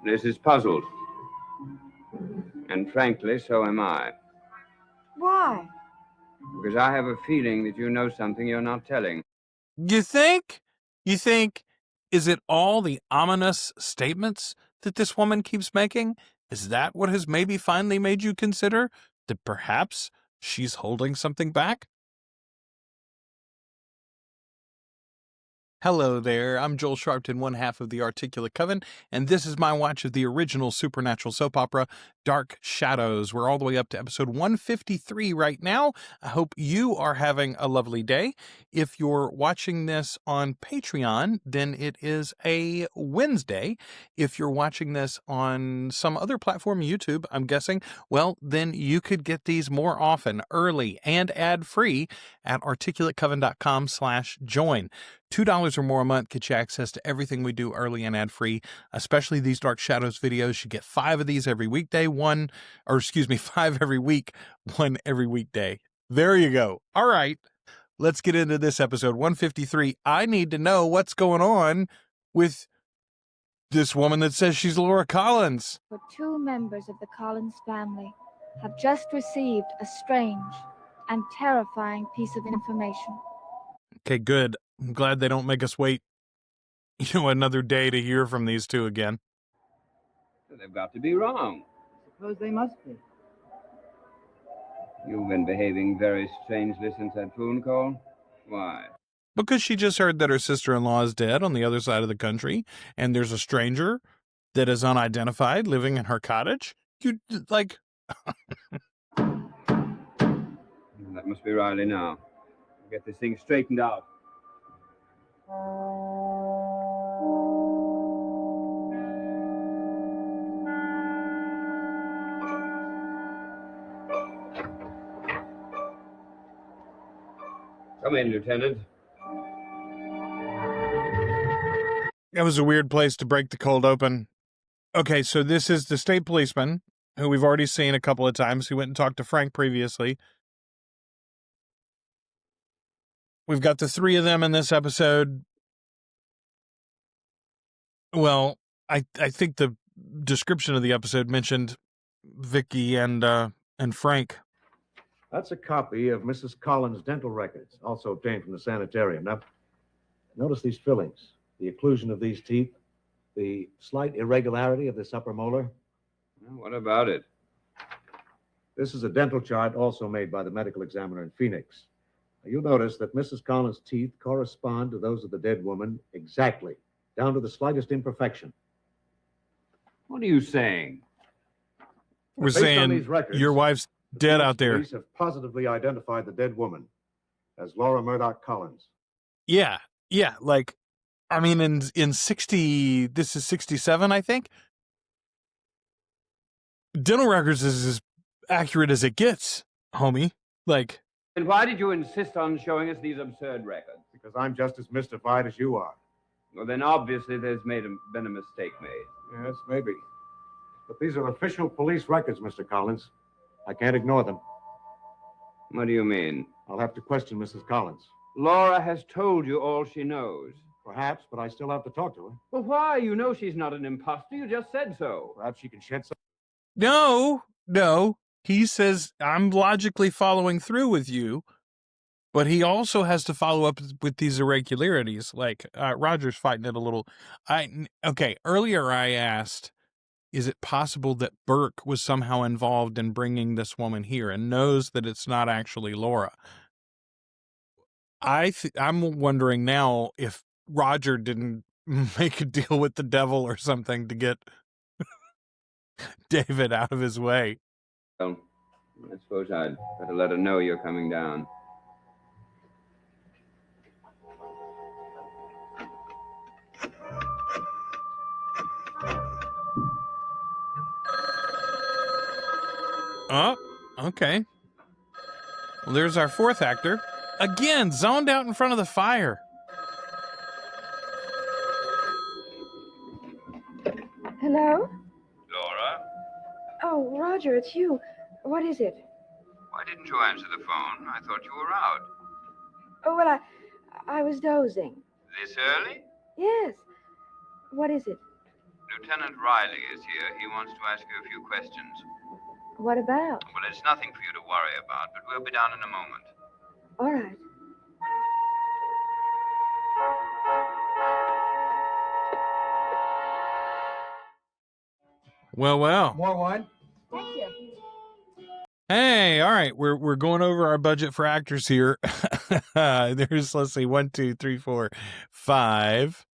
This is puzzled. And frankly, so am I. Why? Because I have a feeling that you know something you're not telling. You think? You think, is it all the ominous statements that this woman keeps making? Is that what has maybe finally made you consider that perhaps she's holding something back? Hello there, I'm Joel Sharpton, one half of the Articulate Coven, and this is my watch of the original supernatural soap opera, Dark Shadows. We're all the way up to episode 153 right now. I hope you are having a lovely day. If you're watching this on Patreon, then it is a Wednesday. If you're watching this on some other platform, YouTube, I'm guessing, well, then you could get these more often, early and ad-free at articulatecoven.com/join. $2 or more a month gets you access to everything we do early and ad-free, especially these Dark Shadows videos. You get 5 of these every weekday, 5 every week, 1 every weekday. There you go. All right, let's get into this episode 153. I need to know what's going on with this woman that says she's Laura Collins. For 2 members of the Collins family have just received a strange and terrifying piece of information. Okay, good. I'm glad they don't make us wait, another day to hear from these two again. They've got to be wrong. Suppose they must be. You've been behaving very strangely since that phone call. Why? Because she just heard that her sister-in-law is dead on the other side of the country, and there's a stranger that is unidentified living in her cottage. That must be Riley now. Get this thing straightened out. Come in, Lieutenant. That was a weird place to break the cold open. Okay, so this is the state policeman, who we've already seen a couple of times. He went and talked to Frank previously. We've got the 3 of them in this episode. Well, I think the description of the episode mentioned Vicky and Frank. That's a copy of Mrs. Collins' dental records, also obtained from the sanitarium. Now, notice these fillings, the occlusion of these teeth, the slight irregularity of this upper molar. Well, what about it? This is a dental chart also made by the medical examiner in Phoenix. Now, you'll notice that Mrs. Collins' teeth correspond to those of the dead woman exactly, down to the slightest imperfection. What are you saying? We're Based on saying these records, your wife's dead out there. Police have positively identified the dead woman as Laura Murdoch Collins. Yeah, like, I mean, in 60, this is 67, I think. Dental records is as accurate as it gets, homie. Like. And why did you insist on showing us these absurd records? Because I'm just as mystified as you are. Well, then obviously there's been a mistake made. Yes, maybe. But these are official police records, Mr. Collins. I can't ignore them. What do you mean? I'll have to question Mrs. Collins. Laura has told you all she knows. Perhaps, but I still have to talk to her. Well, why? You know she's not an imposter. You just said so. Perhaps she can shed some... No. He says, I'm logically following through with you, but he also has to follow up with these irregularities. Like, Roger's fighting it a little. Earlier I asked, is it possible that Burke was somehow involved in bringing this woman here and knows that it's not actually Laura? I'm wondering now if Roger didn't make a deal with the devil or something to get David out of his way. Well, I suppose I'd better let her know you're coming down. Oh, okay. Well, there's our 4th actor. Again, zoned out in front of the fire. Hello? Laura? Oh, Roger, it's you. What is it? Why didn't you answer the phone? I thought you were out. Oh, well, I was dozing. This early? Yes. What is it? Lieutenant Riley is here. He wants to ask you a few questions. What about? Well, it's nothing for you to worry about, but we'll be down in a moment. All right. Well. More wine? Thank you. Hey, all right. We're going over our budget for actors here. There's, let's see, 1, 2, 3, 4, 5.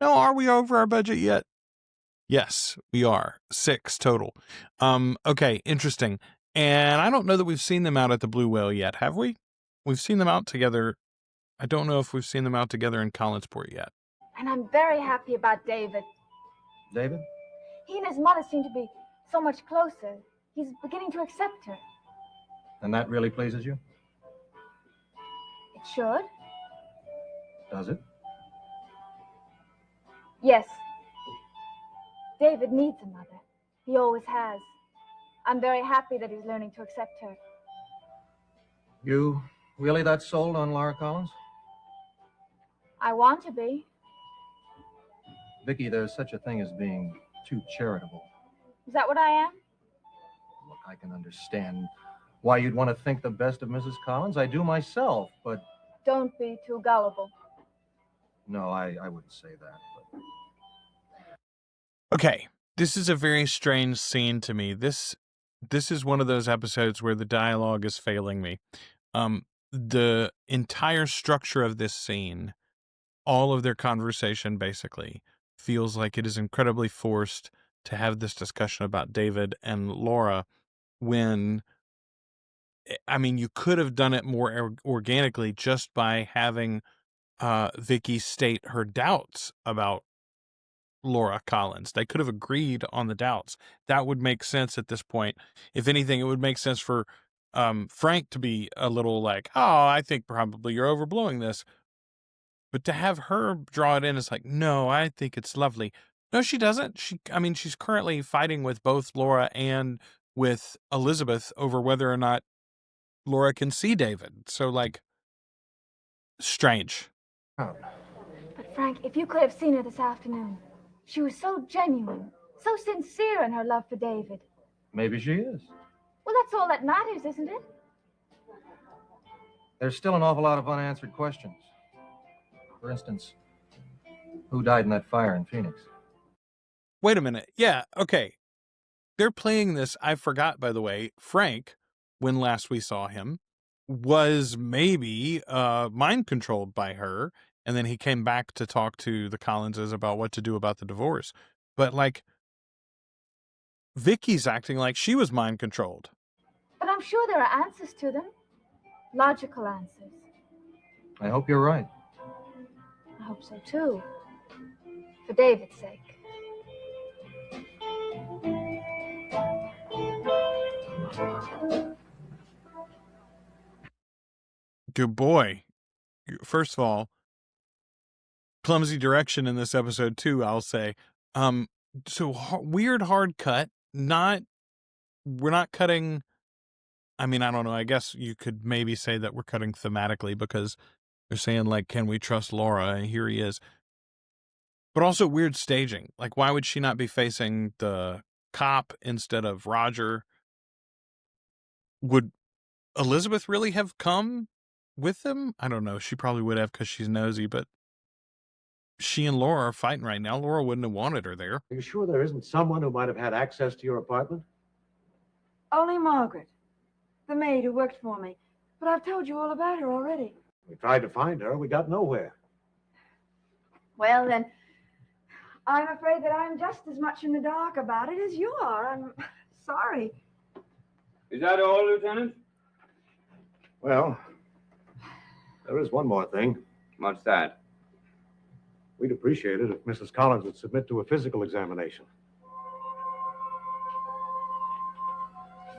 No, are we over our budget yet? Yes, we are. 6 total. Okay, interesting. And I don't know that we've seen them out at the Blue Whale yet, have we? We've seen them out together. I don't know if we've seen them out together in Collinsport yet. And I'm very happy about David. David? He and his mother seem to be so much closer. He's beginning to accept her. And that really pleases you? It should. Does it? Yes. David needs a mother. He always has. I'm very happy that he's learning to accept her. You really that sold on Lara Collins? I want to be. Vicky, there's such a thing as being too charitable. Is that what I am? Look, I can understand why you'd want to think the best of Mrs. Collins. I do myself, but... Don't be too gullible. No, I wouldn't say that. But... Okay, this is a very strange scene to me. This is one of those episodes where the dialogue is failing me. The entire structure of this scene, all of their conversation basically, feels like it is incredibly forced to have this discussion about David and Lara when, I mean, you could have done it more organically just by having Vicky state her doubts about Lara Collins. They could have agreed on the doubts. That would make sense at this point. If anything, it would make sense for Frank to be a little like, oh, I think probably you're overblowing this. But to have her draw it in is like, no, I think it's lovely. No, she doesn't. She's currently fighting with both Lara and with Elizabeth over whether or not Lara can see David. So, like, strange. But Frank, if you could have seen her this afternoon, she was so genuine, so sincere in her love for David. Maybe she is. Well, that's all that matters, isn't it? There's still an awful lot of unanswered questions. For instance, who died in that fire in Phoenix? Wait a minute. Yeah, okay. They're playing this, I forgot, by the way, Frank, when last we saw him, was maybe mind-controlled by her, and then he came back to talk to the Collinses about what to do about the divorce. But, like, Vicky's acting like she was mind-controlled. But I'm sure there are answers to them. Logical answers. I hope you're right. I hope so, too. For David's sake. Good boy. First of all, clumsy direction in this episode, too, I'll say. Weird hard cut. We're not cutting... I mean, I don't know. I guess you could maybe say that we're cutting thematically because they're saying, like, can we trust Lara? And here he is. But also weird staging. Like, why would she not be facing the cop instead of Roger? Would Elizabeth really have come with them? I don't know. She probably would have because she's nosy, but she and Lara are fighting right now. Lara wouldn't have wanted her there. Are you sure there isn't someone who might have had access to your apartment? Only Margaret, the maid who worked for me. But I've told you all about her already. We tried to find her. We got nowhere. Well, then, I'm afraid that I'm just as much in the dark about it as you are. I'm sorry. Is that all, Lieutenant? Well, there is one more thing. What's that? We'd appreciate it if Mrs. Collins would submit to a physical examination.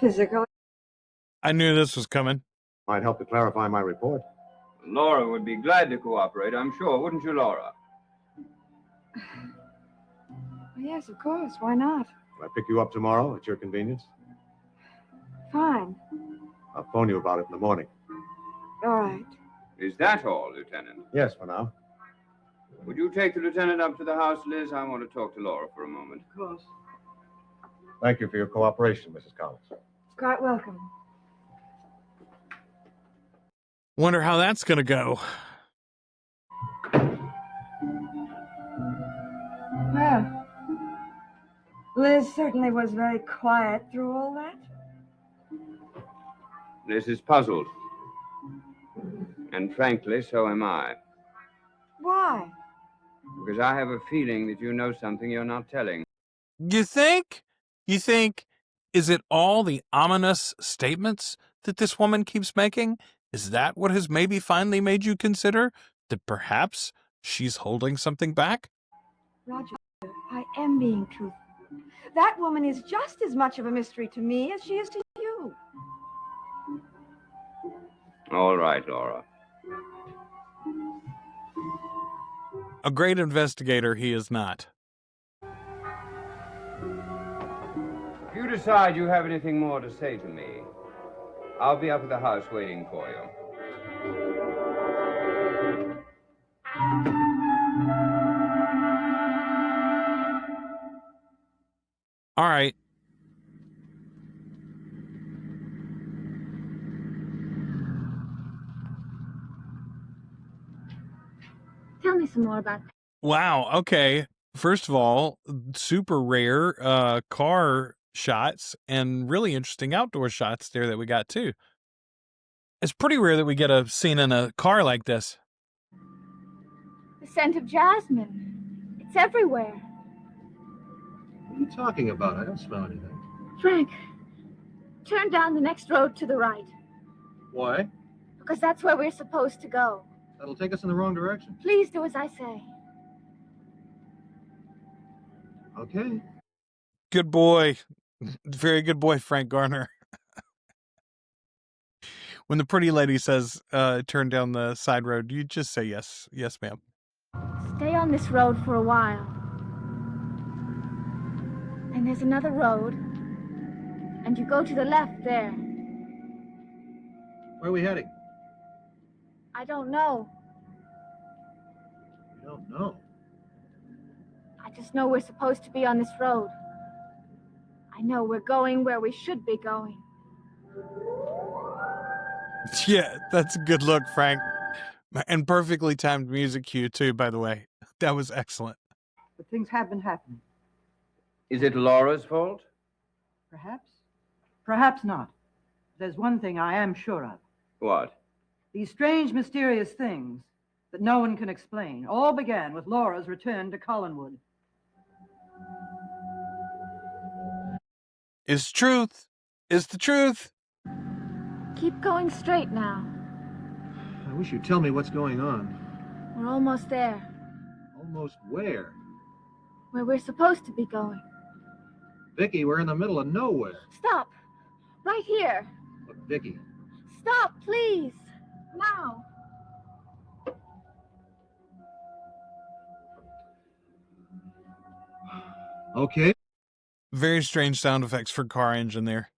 Physical? I knew this was coming. Might help to clarify my report. Lara would be glad to cooperate, I'm sure, wouldn't you, Lara? Yes, of course. Why not? Will I pick you up tomorrow at your convenience? Fine. I'll phone you about it in the morning. All right. Is that all, Lieutenant? Yes, for now. Would you take the lieutenant up to the house, Liz? I want to talk to Laura for a moment. Of course. Thank you for your cooperation, Mrs. Collins. It's quite welcome. Wonder how that's going to go. Well, Liz certainly was very quiet through all that. Liz is puzzled. And frankly, so am I. Why? Because I have a feeling that you know something you're not telling. You think? Is it all the ominous statements that this woman keeps making? Is that what has maybe finally made you consider that perhaps she's holding something back? Roger, I am being truthful. That woman is just as much of a mystery to me as she is to you. All right, Laura. A great investigator he is not. If you decide you have anything more to say to me, I'll be up at the house waiting for you. All right. Tell me some more about that. Wow. Okay. First of all, super rare car shots and really interesting outdoor shots there that we got too. It's pretty rare that we get a scene in a car like this. The scent of jasmine. It's everywhere. What are you talking about? I don't smell anything. Frank, turn down the next road to the right, Why? because that's where we're supposed to go. That'll take us in the wrong direction. Please do as I say. Okay. Good boy. Very good boy, Frank Garner. When the pretty lady says, turn down the side road, you just say yes. Yes, ma'am. Stay on this road for a while. And there's another road. And you go to the left there. Where are we heading? I don't know. You don't know. I just know we're supposed to be on this road. I know we're going where we should be going. Yeah, that's a good look, Frank. And perfectly timed music cue, too, by the way. That was excellent. But things have been happening. Is it Laura's fault? Perhaps. Perhaps not. There's one thing I am sure of. What? These strange, mysterious things that no one can explain all began with Laura's return to Collinwood. It's truth. It's the truth. Keep going straight now. I wish you'd tell me what's going on. We're almost there. Almost where? Where we're supposed to be going. Vicky, we're in the middle of nowhere. Stop. Right here. Look, Vicky. Stop, please. Now. Okay. Very strange sound effects for car engine there.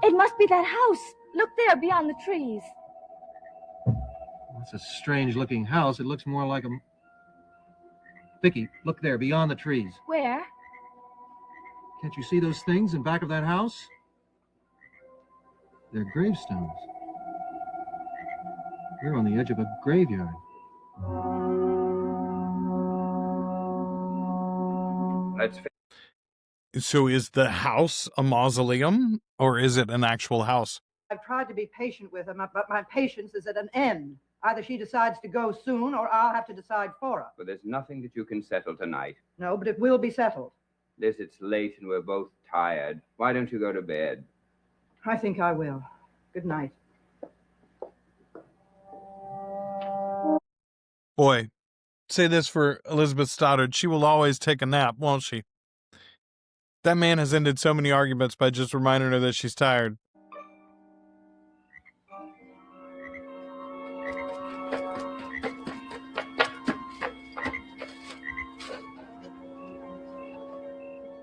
It must be that house. Look there beyond the trees. That's a strange-looking house. It looks more like a... Vicky, look there, beyond the trees. Where? Can't you see those things in back of that house? They're gravestones. We're on the edge of a graveyard. Let's So is the house a mausoleum, or is it an actual house? I've tried to be patient with her, but my patience is at an end. Either she decides to go soon, or I'll have to decide for her. But there's nothing that you can settle tonight. No, but it will be settled. Liz, it's late and we're both tired. Why don't you go to bed? I think I will. Good night. Boy, say this for Elizabeth Stoddard. She will always take a nap, won't she? That man has ended so many arguments by just reminding her that she's tired.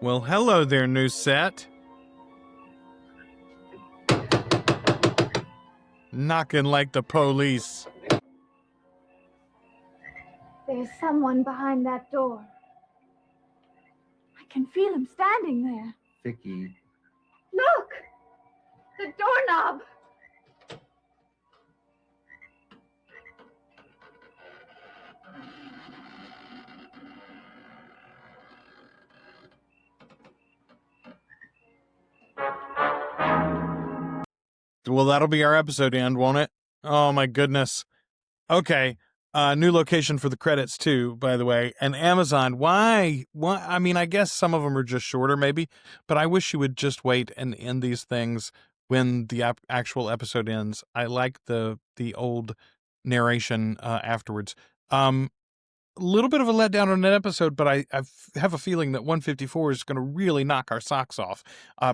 Well, hello there, new set. Knocking like the police. There There's someone behind that door. I can feel him standing there. Vicky. Look! The doorknob! Well, that'll be our episode end, won't it? Oh, my goodness. Okay. New location for the credits, too, by the way. And Amazon, why? I mean, I guess some of them are just shorter, maybe. But I wish you would just wait and end these things when the actual episode ends. I like the old narration afterwards. Little bit of a letdown on that episode, but I have a feeling that 154 is going to really knock our socks off.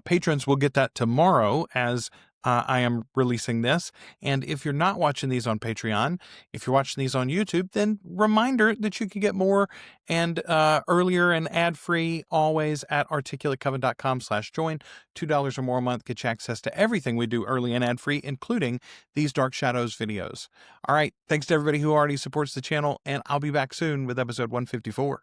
Patrons will get that tomorrow as I am releasing this. And if you're not watching these on Patreon, if you're watching these on YouTube, then reminder that you can get more and earlier and ad-free always at articulatecoven.com/join. $2 or more a month gets you access to everything we do early and ad-free, including these Dark Shadows videos. All right. Thanks to everybody who already supports the channel, and I'll be back soon with episode 154.